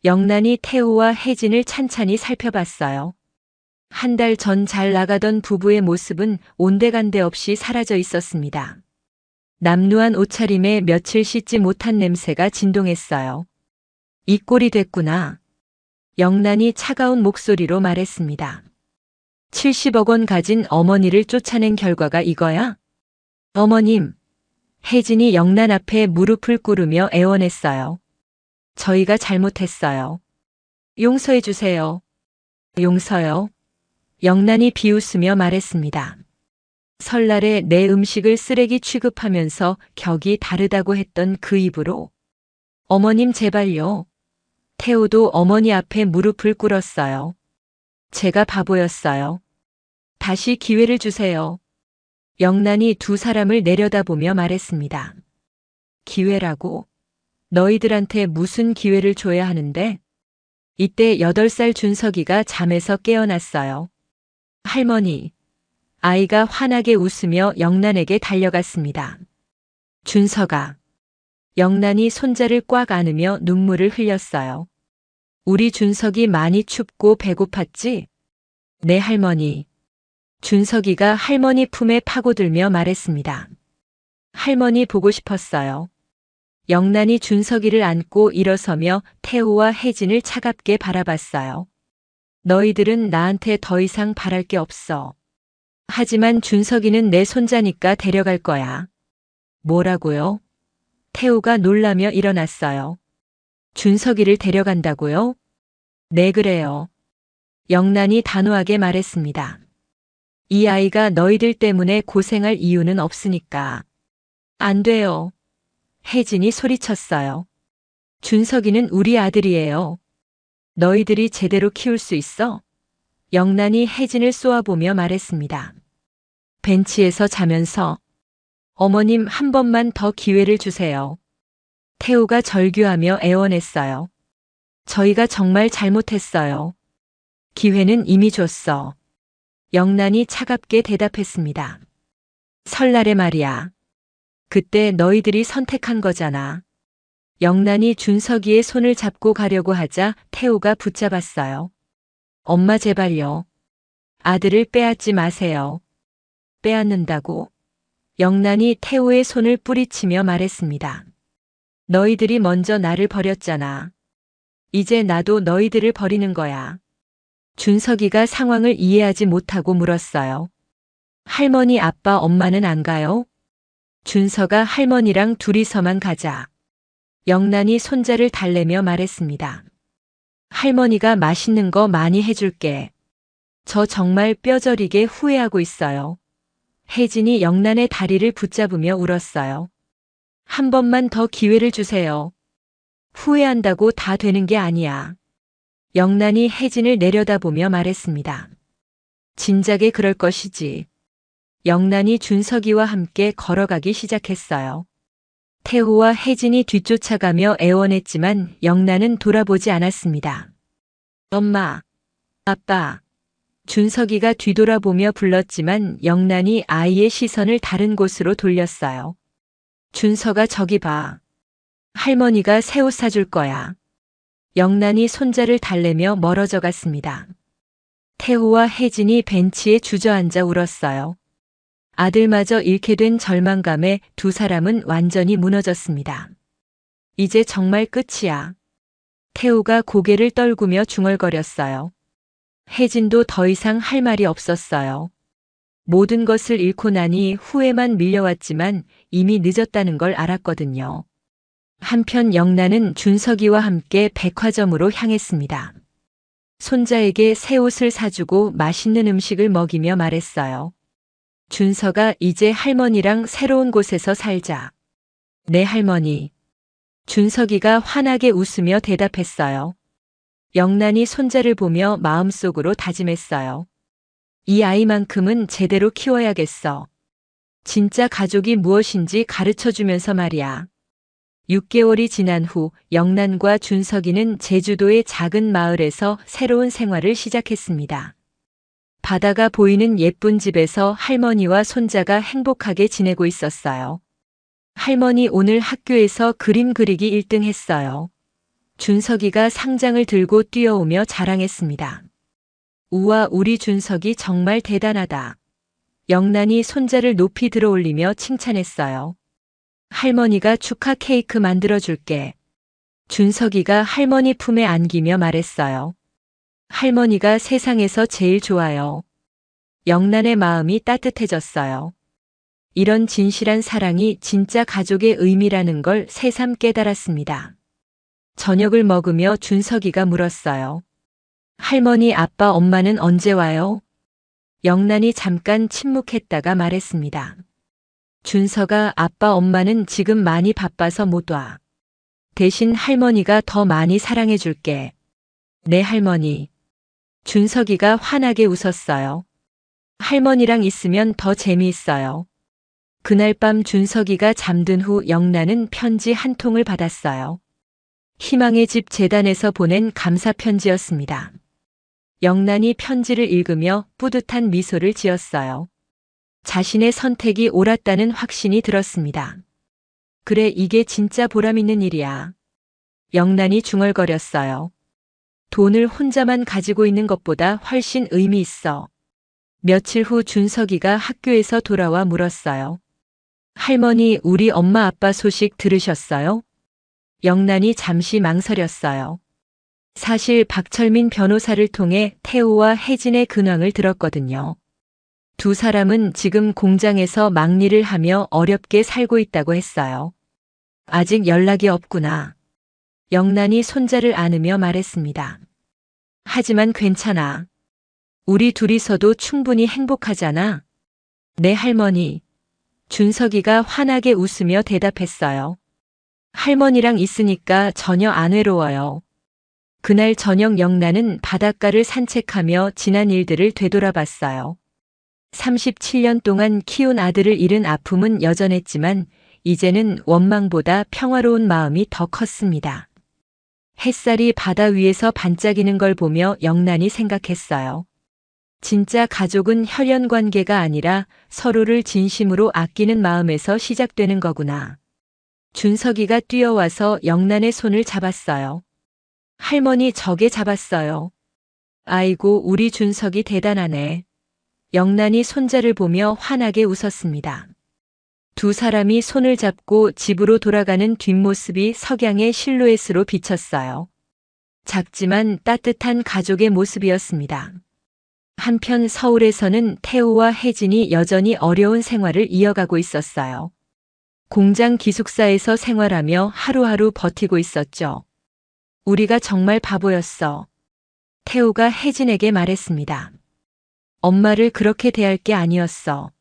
영란이 태우와 혜진을 찬찬히 살펴봤어요. 한 달 전 잘 나가던 부부의 모습은 온데간데 없이 사라져 있었습니다. 남루한 옷차림에 며칠 씻지 못한 냄새가 진동했어요. 이 꼴이 됐구나. 영란이 차가운 목소리로 말했습니다. 70억 원 가진 어머니를 쫓아낸 결과가 이거야? 어머님. 혜진이 영란 앞에 무릎을 꿇으며 애원했어요. 저희가 잘못했어요. 용서해 주세요. 용서요? 영란이 비웃으며 말했습니다. 설날에 내 음식을 쓰레기 취급하면서 격이 다르다고 했던 그 입으로. 어머님 제발요. 태우도 어머니 앞에 무릎을 꿇었어요. 제가 바보였어요. 다시 기회를 주세요. 영란이 두 사람을 내려다보며 말했습니다. 기회라고? 너희들한테 무슨 기회를 줘야 하는데? 이때 8살 준석이가 잠에서 깨어났어요. 할머니. 아이가 환하게 웃으며 영란에게 달려갔습니다. 준석아. 영란이 손자를 꽉 안으며 눈물을 흘렸어요. 우리 준석이 많이 춥고 배고팠지? 네, 할머니. 준석이가 할머니 품에 파고들며 말했습니다. 할머니 보고 싶었어요. 영란이 준석이를 안고 일어서며 태우와 혜진을 차갑게 바라봤어요. 너희들은 나한테 더 이상 바랄 게 없어. 하지만 준석이는 내 손자니까 데려갈 거야. 뭐라고요? 태호가 놀라며 일어났어요. 준석이를 데려간다고요? 네, 그래요. 영란이 단호하게 말했습니다. 이 아이가 너희들 때문에 고생할 이유는 없으니까. 안 돼요. 혜진이 소리쳤어요. 준석이는 우리 아들이에요. 너희들이 제대로 키울 수 있어? 영란이 혜진을 쏘아보며 말했습니다. 벤치에서 자면서 어머님 한 번만 더 기회를 주세요. 태호가 절규하며 애원했어요. 저희가 정말 잘못했어요. 기회는 이미 줬어. 영란이 차갑게 대답했습니다. 설날에 말이야. 그때 너희들이 선택한 거잖아. 영란이 준석이의 손을 잡고 가려고 하자 태호가 붙잡았어요. 엄마 제발요. 아들을 빼앗지 마세요. 빼앗는다고? 영란이 태호의 손을 뿌리치며 말했습니다. 너희들이 먼저 나를 버렸잖아. 이제 나도 너희들을 버리는 거야. 준석이가 상황을 이해하지 못하고 물었어요. 할머니, 아빠, 엄마는 안 가요? 준서가 할머니랑 둘이서만 가자. 영란이 손자를 달래며 말했습니다. 할머니가 맛있는 거 많이 해줄게. 저 정말 뼈저리게 후회하고 있어요. 혜진이 영란의 다리를 붙잡으며 울었어요. 한 번만 더 기회를 주세요. 후회한다고 다 되는 게 아니야. 영란이 혜진을 내려다보며 말했습니다. 진작에 그럴 것이지. 영란이 준석이와 함께 걸어가기 시작했어요. 태호와 혜진이 뒤쫓아가며 애원했지만 영란은 돌아보지 않았습니다. 엄마, 아빠. 준석이가 뒤돌아보며 불렀지만 영란이 아이의 시선을 다른 곳으로 돌렸어요. 준서가 저기 봐. 할머니가 새 옷 사줄 거야. 영란이 손자를 달래며 멀어져 갔습니다. 태호와 혜진이 벤치에 주저앉아 울었어요. 아들마저 잃게 된 절망감에 두 사람은 완전히 무너졌습니다. 이제 정말 끝이야. 태호가 고개를 떨구며 중얼거렸어요. 혜진도 더 이상 할 말이 없었어요. 모든 것을 잃고 나니 후회만 밀려왔지만 이미 늦었다는 걸 알았거든요. 한편 영란은 준석이와 함께 백화점으로 향했습니다. 손자에게 새 옷을 사주고 맛있는 음식을 먹이며 말했어요. 준서가 이제 할머니랑 새로운 곳에서 살자. 네, 할머니. 준석이가 환하게 웃으며 대답했어요. 영란이 손자를 보며 마음속으로 다짐했어요. 이 아이만큼은 제대로 키워야겠어. 진짜 가족이 무엇인지 가르쳐주면서 말이야. 6개월이 지난 후 영란과 준석이는 제주도의 작은 마을에서 새로운 생활을 시작했습니다. 바다가 보이는 예쁜 집에서 할머니와 손자가 행복하게 지내고 있었어요. 할머니 오늘 학교에서 그림 그리기 1등 했어요. 준석이가 상장을 들고 뛰어오며 자랑했습니다. 우와, 우리 준석이 정말 대단하다. 영란이 손자를 높이 들어올리며 칭찬했어요. 할머니가 축하 케이크 만들어줄게. 준석이가 할머니 품에 안기며 말했어요. 할머니가 세상에서 제일 좋아요. 영란의 마음이 따뜻해졌어요. 이런 진실한 사랑이 진짜 가족의 의미라는 걸 새삼 깨달았습니다. 저녁을 먹으며 준석이가 물었어요. 할머니, 아빠, 엄마는 언제 와요? 영란이 잠깐 침묵했다가 말했습니다. 준서가 아빠, 엄마는 지금 많이 바빠서 못 와. 대신 할머니가 더 많이 사랑해줄게. 네, 할머니. 준석이가 환하게 웃었어요. 할머니랑 있으면 더 재미있어요. 그날 밤 준석이가 잠든 후 영란은 편지 한 통을 받았어요. 희망의 집 재단에서 보낸 감사 편지였습니다. 영란이 편지를 읽으며 뿌듯한 미소를 지었어요. 자신의 선택이 옳았다는 확신이 들었습니다. 그래, 이게 진짜 보람있는 일이야. 영란이 중얼거렸어요. 돈을 혼자만 가지고 있는 것보다 훨씬 의미 있어. 며칠 후 준석이가 학교에서 돌아와 물었어요. 할머니, 우리 엄마 아빠 소식 들으셨어요? 영란이 잠시 망설였어요. 사실 박철민 변호사를 통해 태호와 혜진의 근황을 들었거든요. 두 사람은 지금 공장에서 막일을 하며 어렵게 살고 있다고 했어요. 아직 연락이 없구나. 영란이 손자를 안으며 말했습니다. 하지만 괜찮아. 우리 둘이서도 충분히 행복하잖아. 네, 할머니. 준석이가 환하게 웃으며 대답했어요. 할머니랑 있으니까 전혀 안 외로워요. 그날 저녁 영란은 바닷가를 산책하며 지난 일들을 되돌아봤어요. 37년 동안 키운 아들을 잃은 아픔은 여전했지만 이제는 원망보다 평화로운 마음이 더 컸습니다. 햇살이 바다 위에서 반짝이는 걸 보며 영란이 생각했어요. 진짜 가족은 혈연 관계가 아니라 서로를 진심으로 아끼는 마음에서 시작되는 거구나. 준석이가 뛰어와서 영란의 손을 잡았어요. 할머니, 저게 잡았어요. 아이고, 우리 준석이 대단하네. 영란이 손자를 보며 환하게 웃었습니다. 두 사람이 손을 잡고 집으로 돌아가는 뒷모습이 석양의 실루엣으로 비쳤어요. 작지만 따뜻한 가족의 모습이었습니다. 한편 서울에서는 태호와 혜진이 여전히 어려운 생활을 이어가고 있었어요. 공장 기숙사에서 생활하며 하루하루 버티고 있었죠. 우리가 정말 바보였어. 태호가 혜진에게 말했습니다. 엄마를 그렇게 대할 게 아니었어.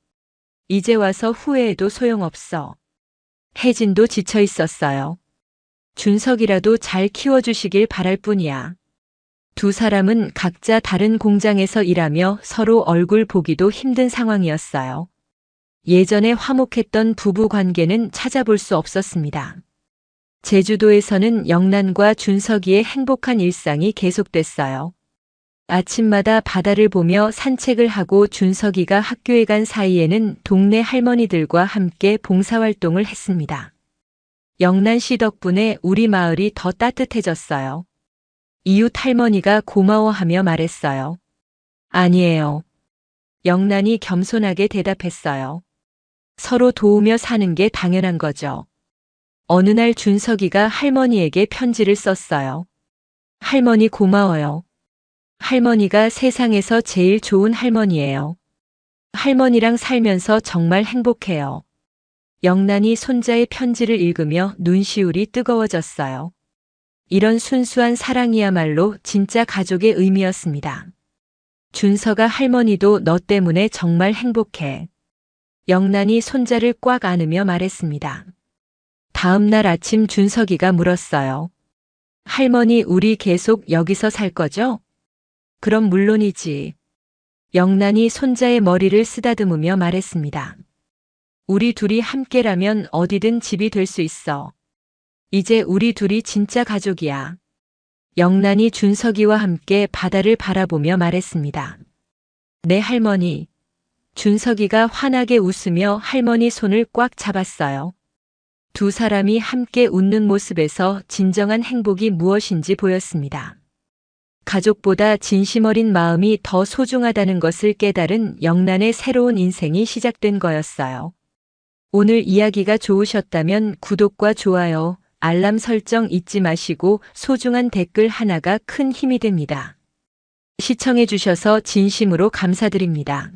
이제 와서 후회해도 소용없어. 혜진도 지쳐 있었어요. 준석이라도 잘 키워주시길 바랄 뿐이야. 두 사람은 각자 다른 공장에서 일하며 서로 얼굴 보기도 힘든 상황이었어요. 예전에 화목했던 부부 관계는 찾아볼 수 없었습니다. 제주도에서는 영란과 준석이의 행복한 일상이 계속됐어요. 아침마다 바다를 보며 산책을 하고 준석이가 학교에 간 사이에는 동네 할머니들과 함께 봉사활동을 했습니다. 영란 씨 덕분에 우리 마을이 더 따뜻해졌어요. 이웃 할머니가 고마워하며 말했어요. 아니에요. 영란이 겸손하게 대답했어요. 서로 도우며 사는 게 당연한 거죠. 어느 날 준석이가 할머니에게 편지를 썼어요. 할머니 고마워요. 할머니가 세상에서 제일 좋은 할머니예요. 할머니랑 살면서 정말 행복해요. 영란이 손자의 편지를 읽으며 눈시울이 뜨거워졌어요. 이런 순수한 사랑이야말로 진짜 가족의 의미였습니다. 준서가 할머니도 너 때문에 정말 행복해. 영란이 손자를 꽉 안으며 말했습니다. 다음 날 아침 준석이가 물었어요. 할머니, 우리 계속 여기서 살 거죠? 그럼 물론이지. 영란이 손자의 머리를 쓰다듬으며 말했습니다. 우리 둘이 함께라면 어디든 집이 될 수 있어. 이제 우리 둘이 진짜 가족이야. 영란이 준석이와 함께 바다를 바라보며 말했습니다. 네, 할머니. 준석이가 환하게 웃으며 할머니 손을 꽉 잡았어요. 두 사람이 함께 웃는 모습에서 진정한 행복이 무엇인지 보였습니다. 가족보다 진심 어린 마음이 더 소중하다는 것을 깨달은 영란의 새로운 인생이 시작된 거였어요. 오늘 이야기가 좋으셨다면 구독과 좋아요, 알람 설정 잊지 마시고 소중한 댓글 하나가 큰 힘이 됩니다. 시청해 주셔서 진심으로 감사드립니다.